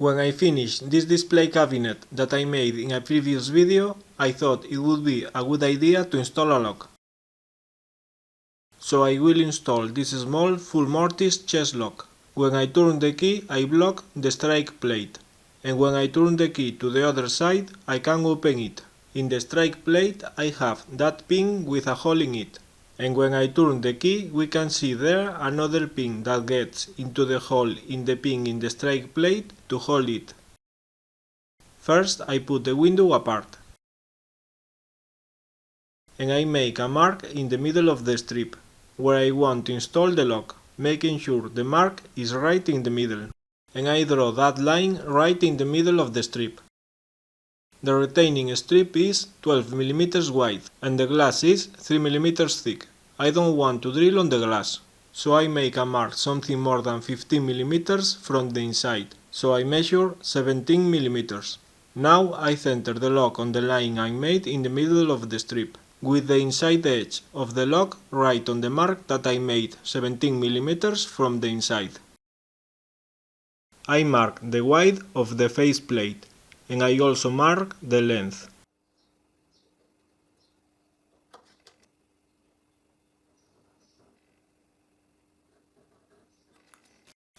When I finished this display cabinet that I made in a previous video, I thought it would be a good idea to install a lock. So I will install this small full mortise chest lock. When I turn the key, I block the strike plate, and when I turn the key to the other side, I can open it. In the strike plate I have that pin with a hole in it, and when I turn the key we can see there another pin that gets into the hole in the pin in the strike plate to hold it. First I put the window apart, and I make a mark in the middle of the strip, where I want to install the lock, making sure the mark is right in the middle, and I draw that line right in the middle of the strip. The retaining strip is 12 mm wide, and the glass is 3 mm thick. I don't want to drill on the glass, so I make a mark something more than 15 mm from the inside, so I measure 17 mm. Now I center the lock on the line I made in the middle of the strip, with the inside edge of the lock right on the mark that I made 17 mm from the inside. I mark the width of the faceplate, and I also mark the length.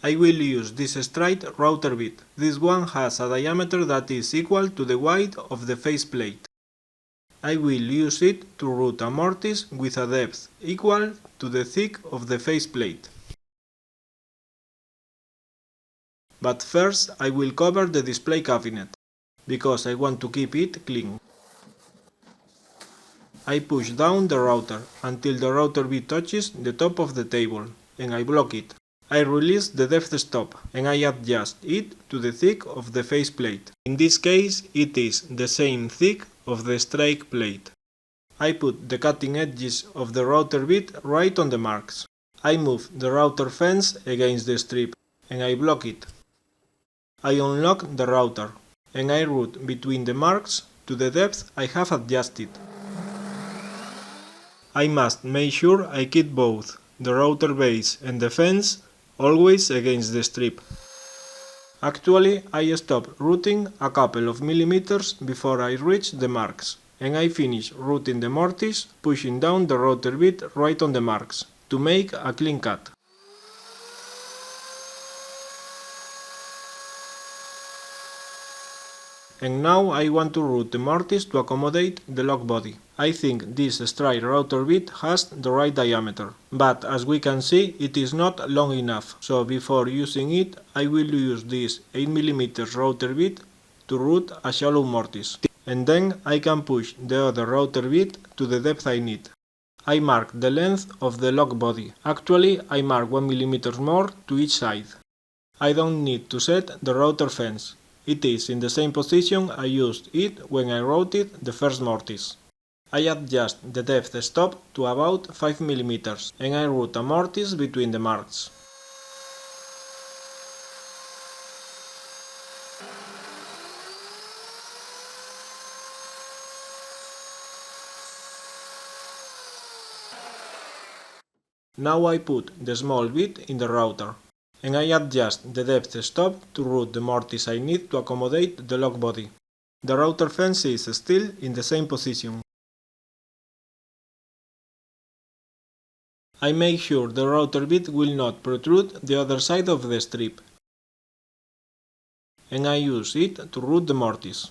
I will use this straight router bit. This one has a diameter that is equal to the width of the faceplate. I will use it to route a mortise with a depth equal to the thick of the faceplate. But first I will cover the display cabinet, because I want to keep it clean. I push down the router until the router bit touches the top of the table, and I block it. I release the depth stop, and I adjust it to the thick of the faceplate. In this case it is the same thick of the strike plate. I put the cutting edges of the router bit right on the marks. I move the router fence against the strip, and I block it. I unlock the router, and I route between the marks to the depth I have adjusted. I must make sure I keep both the router base and the fence always against the strip. Actually, I stop routing a couple of millimeters before I reach the marks, and I finish routing the mortise, pushing down the router bit right on the marks, to make a clean cut. And now I want to route the mortise to accommodate the lock body. I think this straight router bit has the right diameter, but as we can see it is not long enough, so before using it I will use this 8 mm router bit to route a shallow mortise, and then I can push the other router bit to the depth I need. I mark the length of the lock body. Actually I mark 1 mm more to each side. I don't need to set the router fence. It is in the same position I used it when I routed the first mortise. I adjust the depth stop to about 5 mm, and I route a mortise between the marks. Now I put the small bit in the router, and I adjust the depth stop to route the mortise I need to accommodate the lock body. The router fence is still in the same position. I make sure the router bit will not protrude the other side of the strip, and I use it to route the mortise.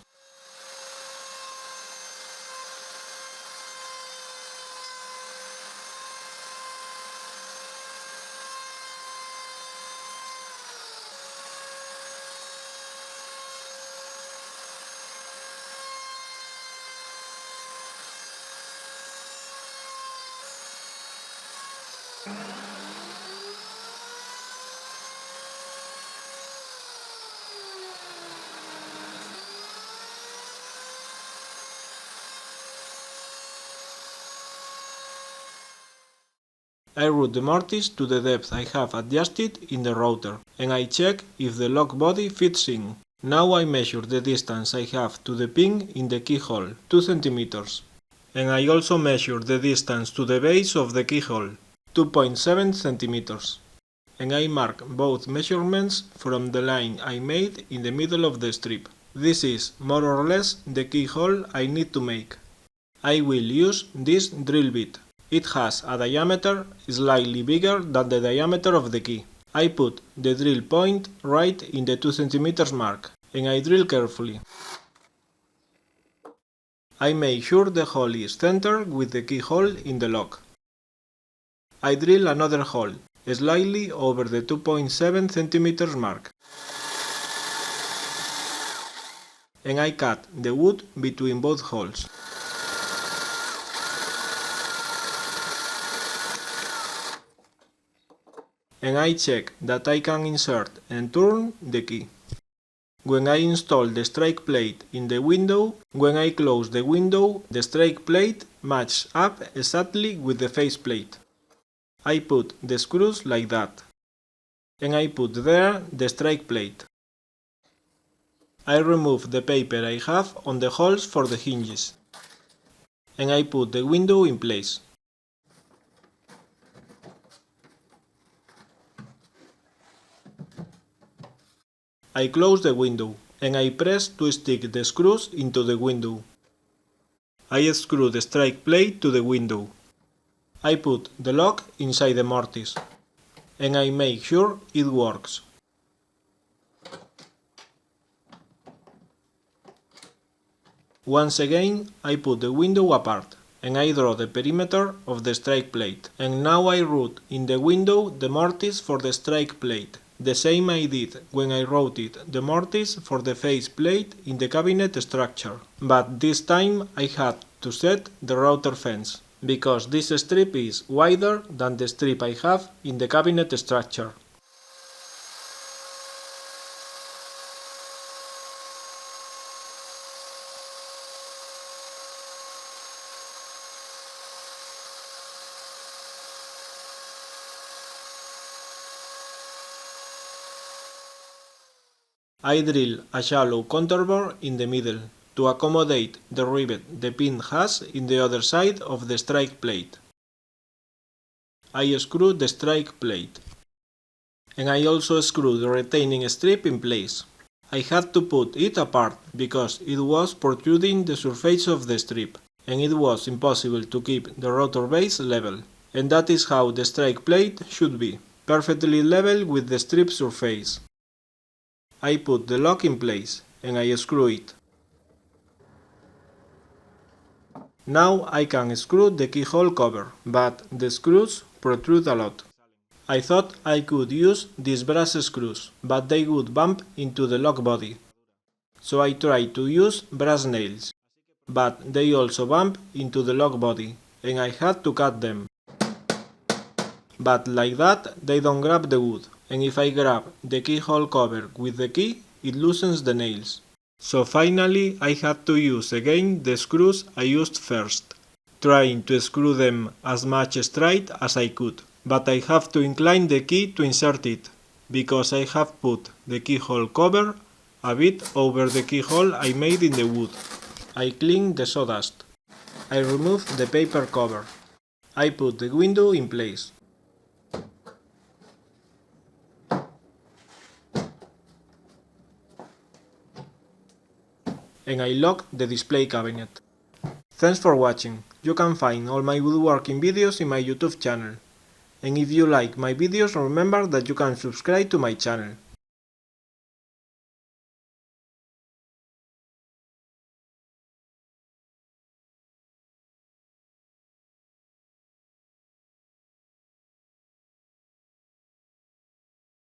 I route the mortise to the depth I have adjusted in the router, and I check if the lock body fits in. Now I measure the distance I have to the pin in the keyhole, 2 cm, and I also measure the distance to the base of the keyhole, 2.7 cm. and I mark both measurements from the line I made in the middle of the strip. This is more or less the keyhole I need to make. I will use this drill bit. It has a diameter slightly bigger than the diameter of the key. I put the drill point right in the 2 cm mark, and I drill carefully. I make sure the hole is centered with the keyhole in the lock. I drill another hole, slightly over the 2.7 cm mark, and I cut the wood between both holes. And I check that I can insert and turn the key. When I install the strike plate in the window, when I close the window, the strike plate matches up exactly with the faceplate. I put the screws like that, and I put there the strike plate. I remove the paper I have on the holes for the hinges, and I put the window in place. I close the window, and I press to stick the screws into the window. I screw the strike plate to the window. I put the lock inside the mortise, and I make sure it works. Once again, I put the window apart, and I draw the perimeter of the strike plate, and now I route in the window the mortise for the strike plate, the same I did when I routed the mortise for the face plate in the cabinet structure, but this time I had to set the router fence, because this strip is wider than the strip I have in the cabinet structure. I drill a shallow contour bore in the middle to accommodate the rivet the pin has in the other side of the strike plate. I screw the strike plate, and I also screw the retaining strip in place. I had to put it apart because it was protruding the surface of the strip, and it was impossible to keep the rotor base level, and that is how the strike plate should be, perfectly level with the strip surface. I put the lock in place, and I screw it. Now I can screw the keyhole cover, but the screws protrude a lot. I thought I could use these brass screws, but they would bump into the lock body. So I tried to use brass nails, but they also bump into the lock body, and I had to cut them. But like that, they don't grab the wood, and if I grab the keyhole cover with the key, it loosens the nails. So finally I had to use again the screws I used first, trying to screw them as much straight as I could, but I have to incline the key to insert it, because I have put the keyhole cover a bit over the keyhole I made in the wood. I clean the sawdust. I remove the paper cover. I put the window in place. And I lock the display cabinet. Thanks for watching. You can find all my woodworking videos in my YouTube channel. And if you like my videos, remember that you can subscribe to my channel.